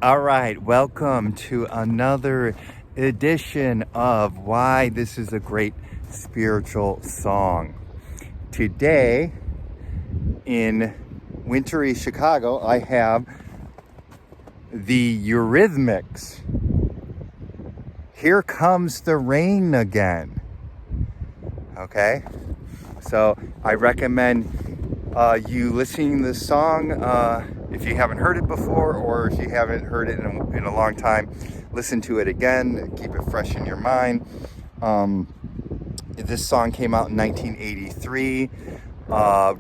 All right, welcome to another edition of Why This Is a Great Spiritual Song. Today, in wintry Chicago, I have the Eurythmics. Here Comes the Rain Again. Okay, so I recommend you listening to this song if you haven't heard it before, or if you haven't heard it in a long time, listen to it again, keep it fresh in your mind. This song came out in 1983,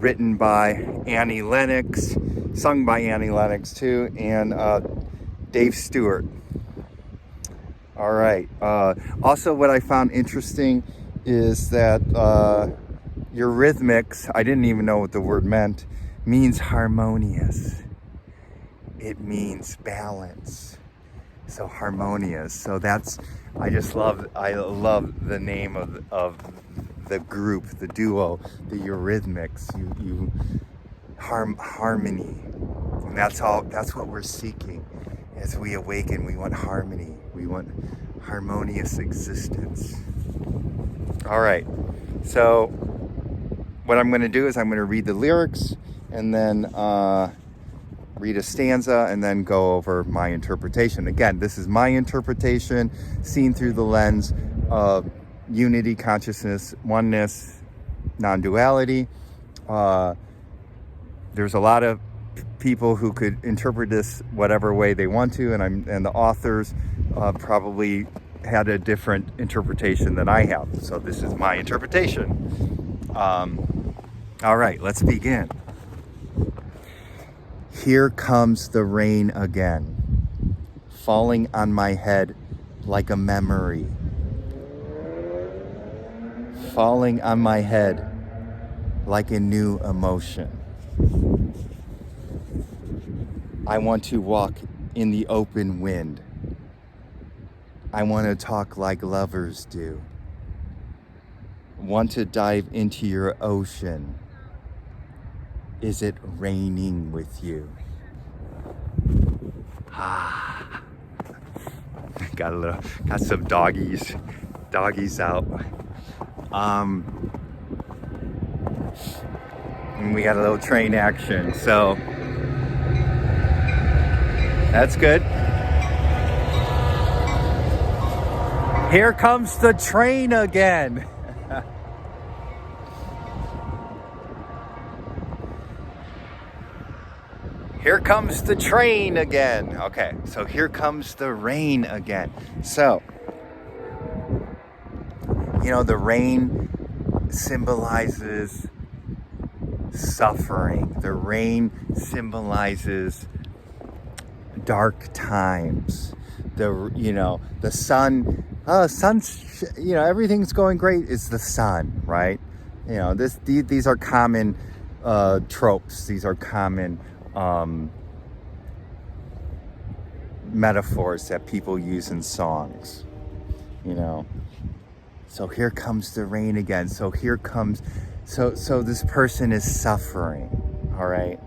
written by Annie Lennox, sung by Annie Lennox too, and Dave Stewart. All right. Also, what I found interesting is that Eurythmics, I didn't even know what the word meant, means harmonious. It means balance. So harmonious. So I love the name of the group, the duo, the Eurythmics. Harmony. And that's what we're seeking. As we awaken, we want harmony. We want harmonious existence. All right. So what I'm going to do is I'm going to read the lyrics and then read a stanza and then go over my interpretation. Again, this is my interpretation seen through the lens of unity, consciousness, oneness, non-duality. There's a lot of people who could interpret this whatever way they want to, and the authors probably had a different interpretation than I have. So this is my interpretation. All right, let's begin. Here comes the rain again, falling on my head like a memory. Falling on my head like a new emotion. I want to walk in the open wind. I want to talk like lovers do. Want to dive into your ocean. Is it raining with you? Got some doggies out. And we got a little train action, so that's good. Here comes the train again. Here comes the train again. Okay, so here comes the rain again. So, the rain symbolizes suffering. The rain symbolizes dark times. The sun, everything's going great. It's the sun, right? These are common tropes. These are common metaphors that people use in songs, So here comes the rain again. So this person is suffering, all right?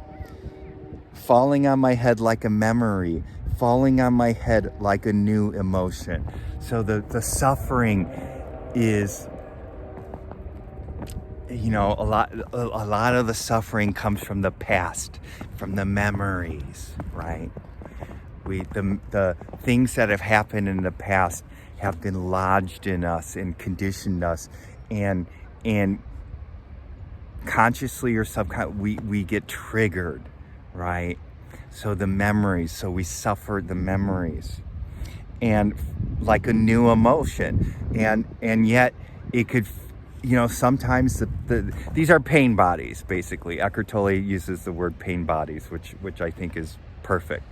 Falling on my head like a memory, falling on my head like a new emotion. So the suffering is, a lot of the suffering comes from the past, from the memories, right? The things that have happened in the past have been lodged in us and conditioned us, and consciously or subconsciously we get triggered, right? So the memories, so we suffer the memories, and like a new emotion, and yet it could, sometimes these are pain bodies, basically. Eckhart Tolle uses the word pain bodies, which I think is perfect.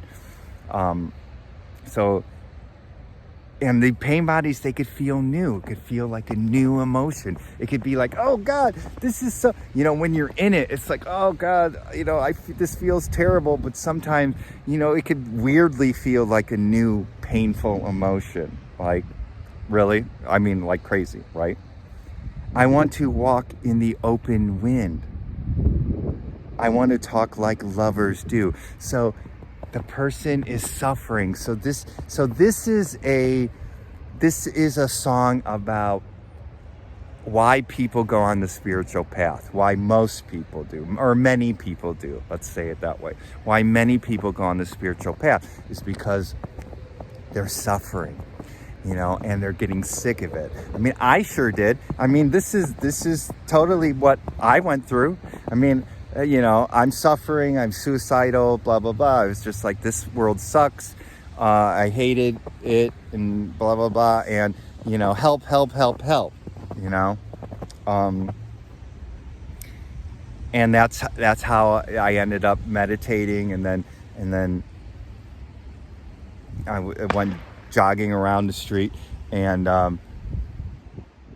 And the pain bodies, they could feel new. It could feel like a new emotion. It could be like, oh God, this is so, when you're in it, it's like, oh God, this feels terrible. But sometimes, it could weirdly feel like a new painful emotion. Like, really? I mean, like crazy, right? I want to walk in the open wind. I want to talk like lovers do. So the person is suffering. So this is a song about why people go on the spiritual path, why most people do, or many people do, let's say it that way. Why many people go on the spiritual path is because they're suffering, and they're getting sick of it. I mean, I sure did. I mean, this is totally what I went through. I mean, I'm suffering, I'm suicidal, blah, blah, blah. It was just like, this world sucks. I hated it, and blah, blah, blah. And, help, help, help, help, and that's how I ended up meditating. And then I went jogging around the street, and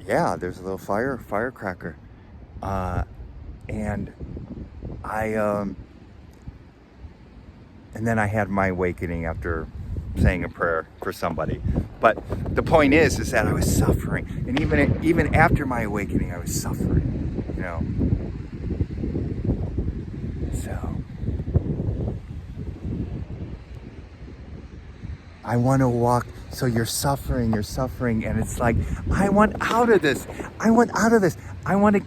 there's a little firecracker, and and then I had my awakening after saying a prayer for somebody. But the point is that I was suffering, and even after my awakening, I was suffering, So I want to walk. So you're suffering, and it's like, I want out of this. I want to have this. I want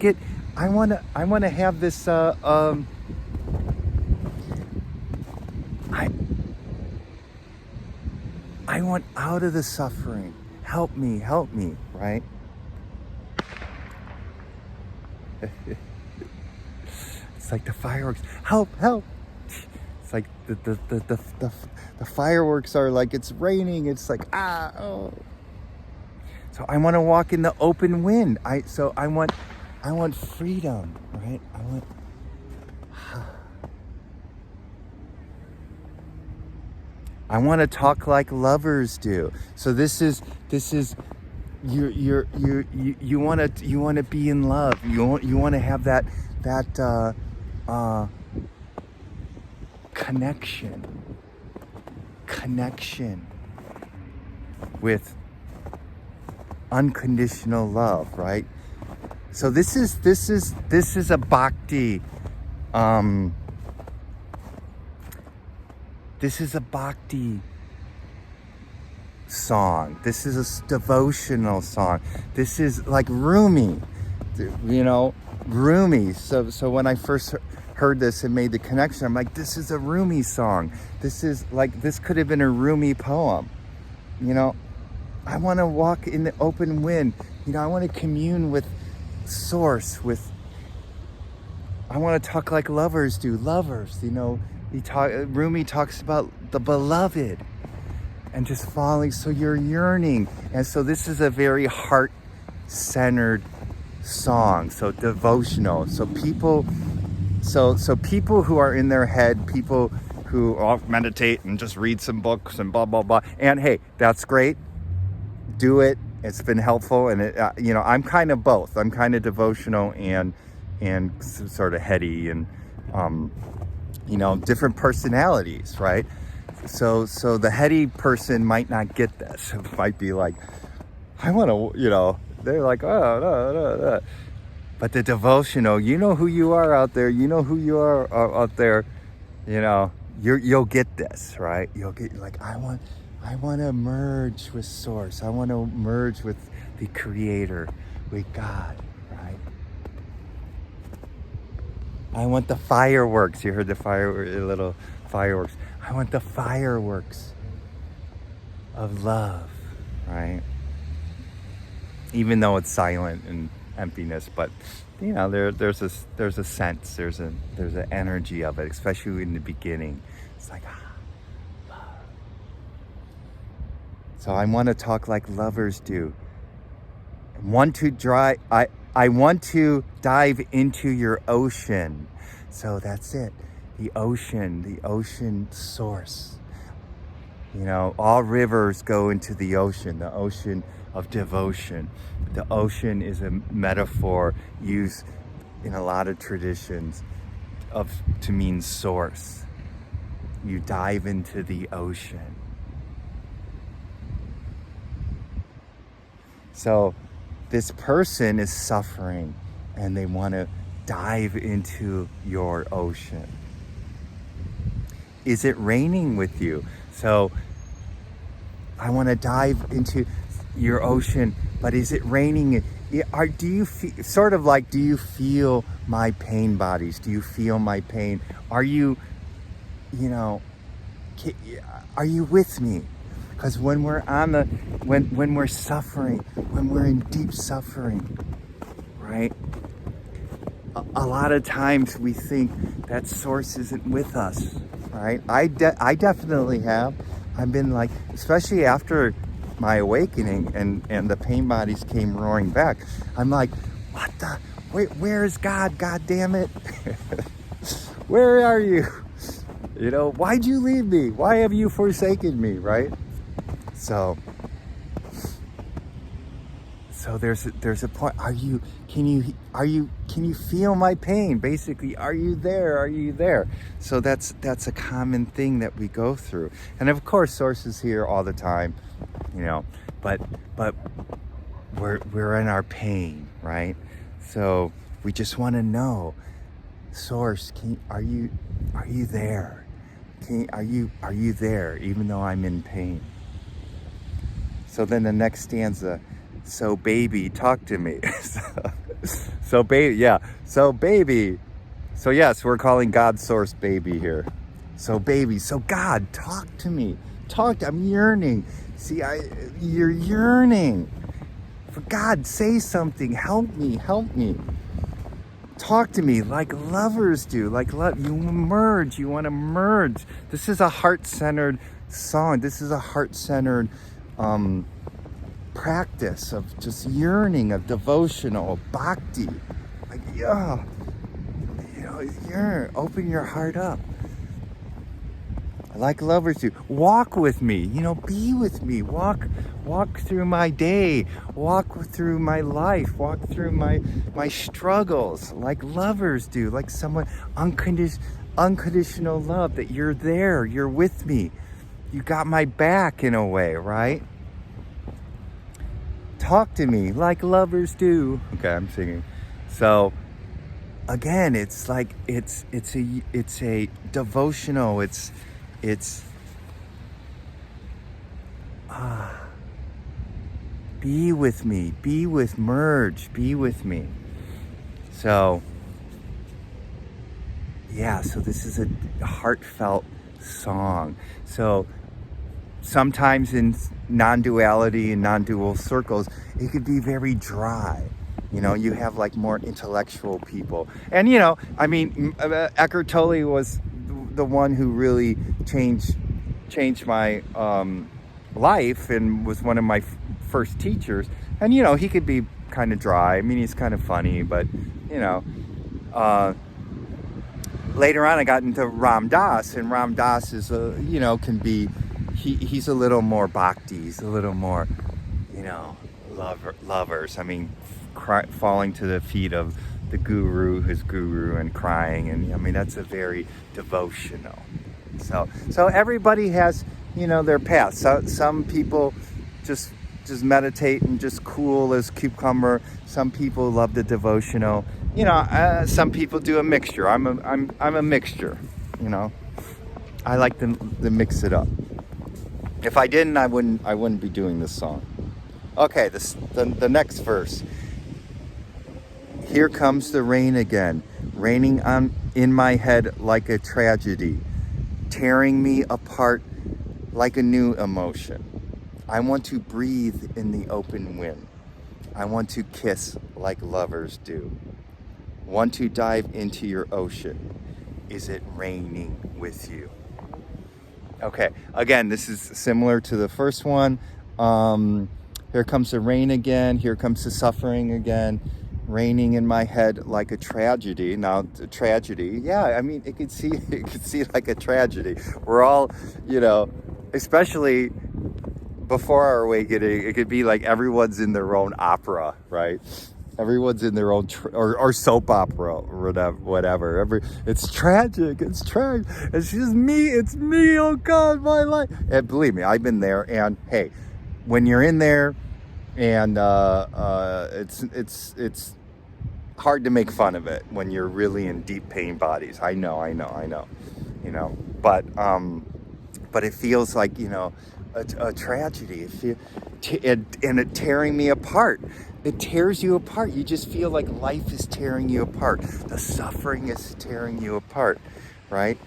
out of the suffering. Help me, right? It's like the fireworks. Help. It's like the fireworks are like, it's raining. It's like, oh. So I want to walk in the open wind. I want freedom, right? I want to talk like lovers do. So this is you want to be in love. You want to have that connection with unconditional love, right? So this is a bhakti. This is a bhakti song. This is a devotional song. This is like Rumi, Rumi. So when I first heard this and made the connection, I'm like, this is a Rumi song. This could have been a Rumi poem. I want to walk in the open wind. I want to commune with Source. I want to talk like lovers do. Lovers, Rumi talks about the beloved and just falling. So you're yearning. And so this is a very heart-centered song. So devotional. So people who are in their head, people who meditate and just read some books and blah, blah, blah. And hey, that's great. Do it. It's been helpful. And I'm kind of both. I'm kind of devotional and sort of heady and, different personalities, right? So the heady person might not get this. It might be like, I want to, they're like, oh, no. But the devotional, who you are out there. Who you are out there. You'll get this, right? You'll get like, I want to merge with Source. I want to merge with the Creator, with God, right? I want the fireworks. You heard the little fireworks. I want the fireworks of love, right? Even though it's silent and emptiness, but there's a sense, there's an energy of it, especially in the beginning. It's like love. So I want to talk like lovers do. I want to dive into your ocean. So that's it. The ocean Source. All rivers go into the ocean of devotion. The ocean is a metaphor used in a lot of traditions to mean Source. You dive into the ocean. So this person is suffering and they want to dive into your ocean. Is it raining with you? So I want to dive into your ocean, but is it raining? Do you feel, sort of like, do you feel my pain bodies? Do you feel my pain? Are you, you know, are you with me? Because when we're on the, when we're suffering, when we're in deep suffering, right? A lot of times we think that source isn't with us, right? I definitely have. I've been like, especially after my awakening and the pain bodies came roaring back, I'm like, what the, where is God? God damn it. Where are you? You know, why'd you leave me? Why have you forsaken me, right? So there's a point. Can you feel my pain? Basically, are you there? Are you there? So that's a common thing that we go through. And of course, Source is here all the time, you know, but we're in our pain, right? So we just want to know, Source, are you there? Are you there, even though I'm in pain? So then the next stanza, so baby, talk to me. So baby, yeah. So baby. So yes, we're calling God Source baby here. So baby, so God, talk to me. I'm yearning. See, you're yearning. For God, say something. Help me. Talk to me like lovers do. Like you merge. You want to merge. This is a heart-centered song. This is a heart-centered practice of just yearning, of devotional, of bhakti. Like, yeah, you know, yearn, open your heart up. Like lovers do. Walk with me, you know, be with me. Walk through my day. Walk through my life. Walk through my struggles like lovers do. Like someone, unconditional love, that you're there, you're with me. You got my back in a way, right? Talk to me like lovers do. Okay, I'm singing. So again, it's like it's a devotional. It's be with me, merge, be with me. So yeah, so this is a heartfelt song. So sometimes in non-duality and non-dual circles, it could be very dry. You know, you have like more intellectual people. And, you know, I mean, Eckhart Tolle was the one who really changed my life and was one of my first teachers. And, you know, he could be kind of dry. I mean, he's kind of funny, but, you know, later on I got into Ram Dass, and Ram Dass is, you know, can be, he's a little more bhakti, he's a little more, you know, lovers. I mean, falling to the feet of the guru, his guru, and crying, and I mean, that's a very devotional. So everybody has, you know, their path. So some people just meditate and just cool as cucumber. Some people love the devotional. You know, some people do a mixture. I'm a mixture. You know, I like to mix it up. If I didn't, I wouldn't be doing this song. Okay, the next verse. Here comes the rain again, raining in my head like a tragedy, tearing me apart like a new emotion. I want to breathe in the open wind. I want to kiss like lovers do. Want to dive into your ocean. Is it raining with you? Okay, again, this is similar to the first one. Here comes the rain again. Here comes the suffering again. Raining in my head like a tragedy. Now, the tragedy, yeah, I mean, it could see like a tragedy. We're all, you know, especially before our awakening, it could be like everyone's in their own opera, right? Everyone's in their own or soap opera or whatever. It's tragic. It's tragic. It's just me. It's me. Oh God, my life. And believe me, I've been there. And hey, when you're in there, and it's hard to make fun of it when you're really in deep pain bodies. I know. You you know, but it feels like, you know, a tragedy. And it tearing me apart. It tears you apart. You just feel like life is tearing you apart. The suffering is tearing you apart, right?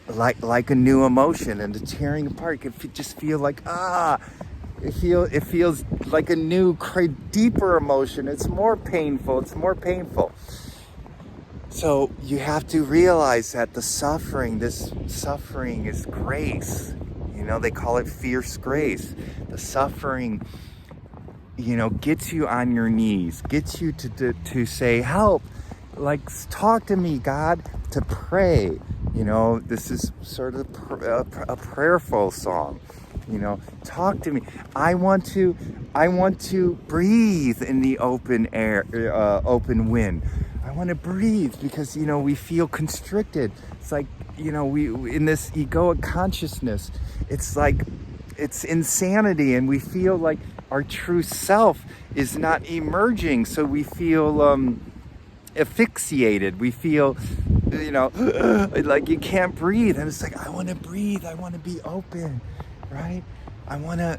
Like a new emotion, and the tearing apart can just feel like, it feels like a new, deeper emotion. It's more painful. So you have to realize that this suffering is grace. You know, they call it fierce grace. The suffering, you know, gets you on your knees, gets you to say, help, like, talk to me, God, to pray. You know, this is sort of a prayerful song. You know, talk to me. I want to breathe in the open air, open wind. I want to breathe because, you know, we feel constricted. It's like, you know, we in this egoic consciousness, it's like, it's insanity, and we feel like our true self is not emerging. So we feel asphyxiated. We feel, you know, like you can't breathe. And it's like, I want to breathe. I want to be open, right? I want to,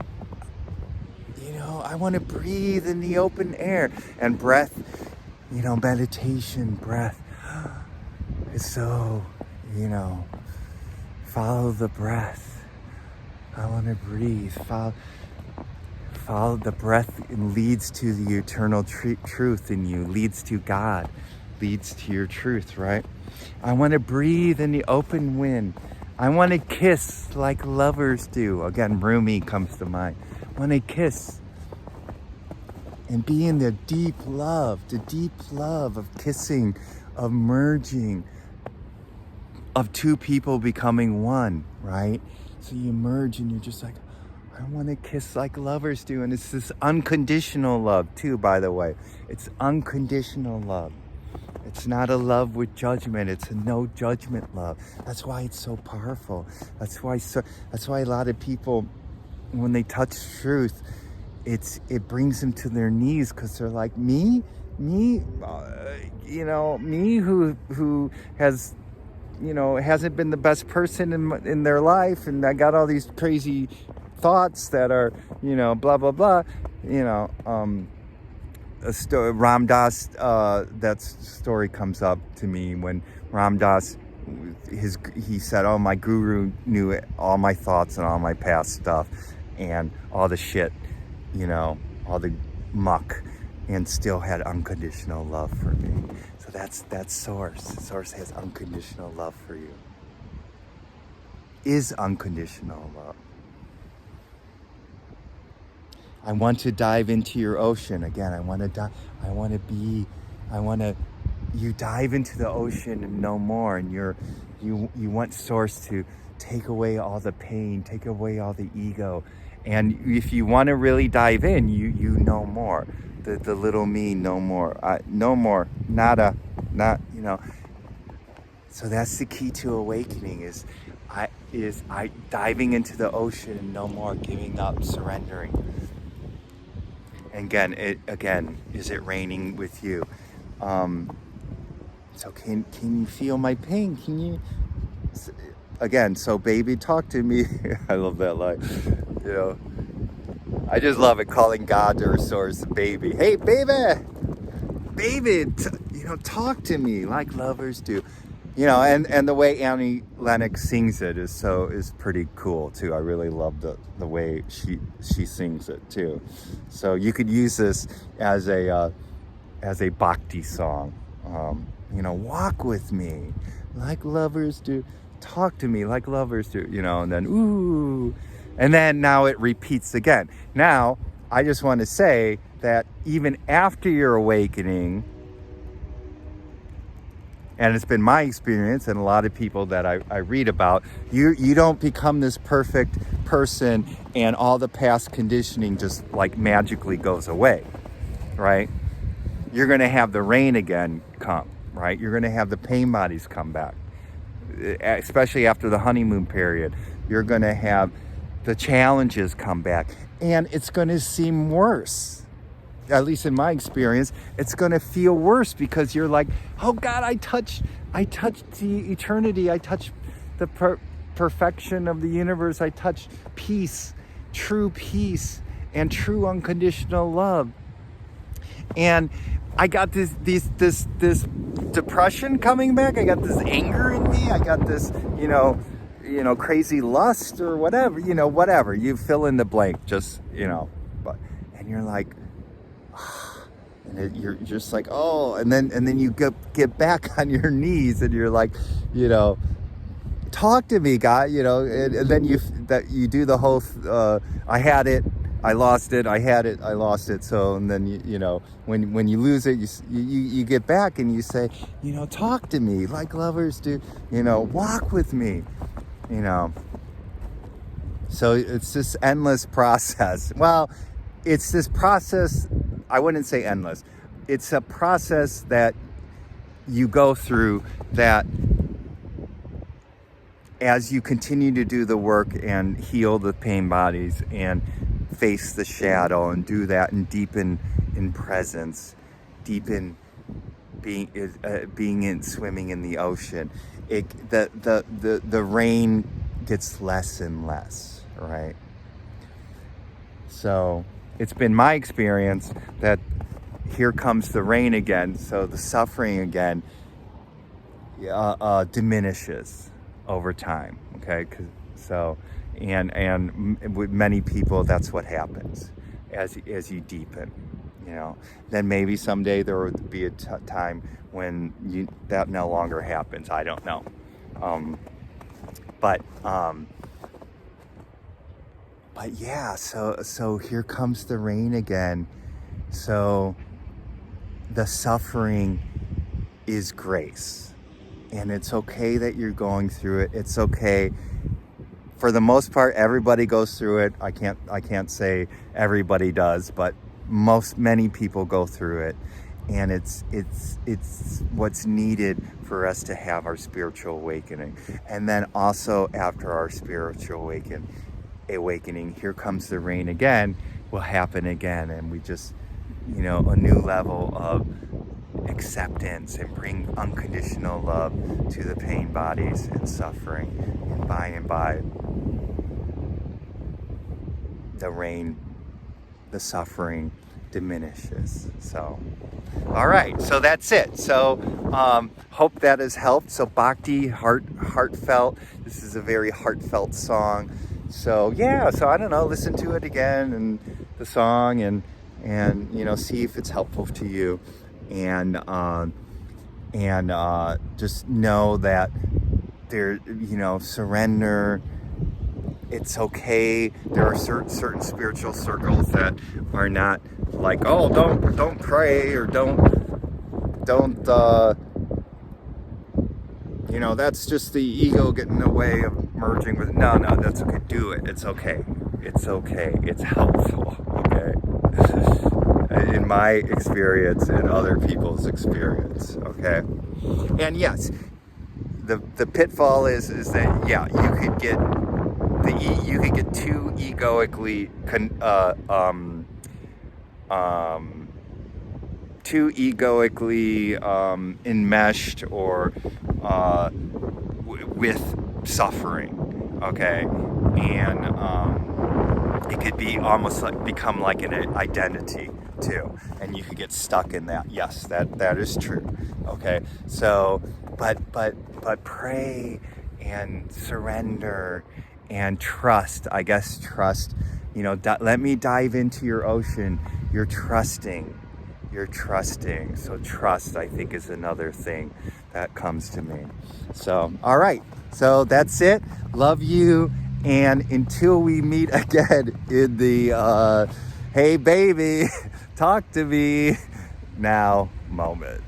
you know, I want to breathe in the open air. And breath, you know, meditation, breath is so, you know, follow the breath. I want to breathe. Follow the breath, and leads to the eternal truth in you, leads to God, leads to your truth, right? I want to breathe in the open wind. I want to kiss like lovers do. Again, Rumi comes to mind. I want to kiss and be in the deep love of kissing, of merging, of two people becoming one, right? So you merge and you're just like, I want to kiss like lovers do. And it's this unconditional love too, by the way. It's unconditional love. It's not a love with judgment. It's a no judgment love. That's why it's so powerful. That's why a lot of people, when they touch truth, it brings them to their knees, because they're like, me, you know, me who has, you know, hasn't been the best person in their life, and I got all these crazy thoughts that are, you know, blah blah blah, you know. Ram Dass, that story comes up to me when Ram Dass, he said, oh, my guru knew all my thoughts and all my past stuff and all the shit, you know, all the muck, and still had unconditional love for me. So that's Source. Source has unconditional love for you. Is unconditional love. I want to dive into your ocean. Again, you dive into the ocean and no more, and you want Source to take away all the pain, take away all the ego. And if you want to really dive in, you know more. The little me, no more. No more. Nada. Not, you know. So that's the key to awakening, is diving into the ocean and no more, giving up, surrendering. And again, is it raining with you? So can you feel my pain? Can you? Again, so baby, talk to me. I love that line. You know, I just love it, calling God or Source baby. Hey, baby, you know, talk to me like lovers do. You know, and the way Annie Lennox sings it is pretty cool too. I really love the way she sings it too. So you could use this as a bhakti song. You know, walk with me like lovers do. Talk to me like lovers do. You know, and then ooh, and then now it repeats again. Now I just want to say that even after your awakening. And it's been my experience, and a lot of people that I read about, you don't become this perfect person and all the past conditioning just like magically goes away, right? You're going to have the rain again come, right? You're going to have the pain bodies come back, especially after the honeymoon period. You're going to have the challenges come back, and it's going to seem worse. At least in my experience, it's going to feel worse, because you're like, oh God, I touched the eternity. I touched the perfection of the universe. I touched peace, true peace, and true unconditional love. And I got this depression coming back. I got this anger in me. I got this, crazy lust or whatever, whatever. You fill in the blank, just, but, and you're like, and you're just like, oh, and then you get back on your knees and you're like, talk to me, God, and then you do the whole, I had it, I lost it, I had it, I lost it. So, and then when you lose it, you get back and you say, talk to me like lovers do, walk with me, So it's this endless process. Well, it's this process, I wouldn't say endless. It's a process that you go through that as you continue to do the work and heal the pain bodies and face the shadow and do that and deepen in presence, deepen being in swimming in the ocean. The rain gets less and less, right? So it's been my experience that here comes the rain again. So the suffering again diminishes over time. Okay, so and with many people, that's what happens as you deepen. Then maybe someday there will be a time when that no longer happens. I don't know, but yeah. So here comes the rain again. So the suffering is grace, and it's okay that you're going through it. It's okay. For the most part, everybody goes through it. I can't say everybody does, but many people go through it, and it's what's needed for us to have our spiritual awakening. And then also after our spiritual awakening, here comes the rain again, will happen again, and we just a new level of acceptance and bring unconditional love to the pain bodies and suffering, and by the rain, the suffering diminishes. So all right, so that's it. So hope that has helped. So bhakti, heartfelt. This is a very heartfelt song. So yeah, so I don't know, listen to it again and the song and see if it's helpful to you, and just know that there, surrender. It's okay. There are certain spiritual circles that are not like, oh, don't pray, or don't that's just the ego getting in the way of merging with. No, that's okay. Do it. It's okay. It's helpful. Okay. In my experience and other people's experience. Okay. And yes, the pitfall is that, yeah, you could get too egoically enmeshed or with suffering, okay, and it could be almost like become like an identity too, and you could get stuck in that. Yes, that is true. Okay, so but pray and surrender and trust. I guess trust. Let me dive into your ocean. You're trusting. So trust, I think, is another thing that comes to me. So all right. So that's it. Love you. And until we meet again in the hey baby, talk to me now moment.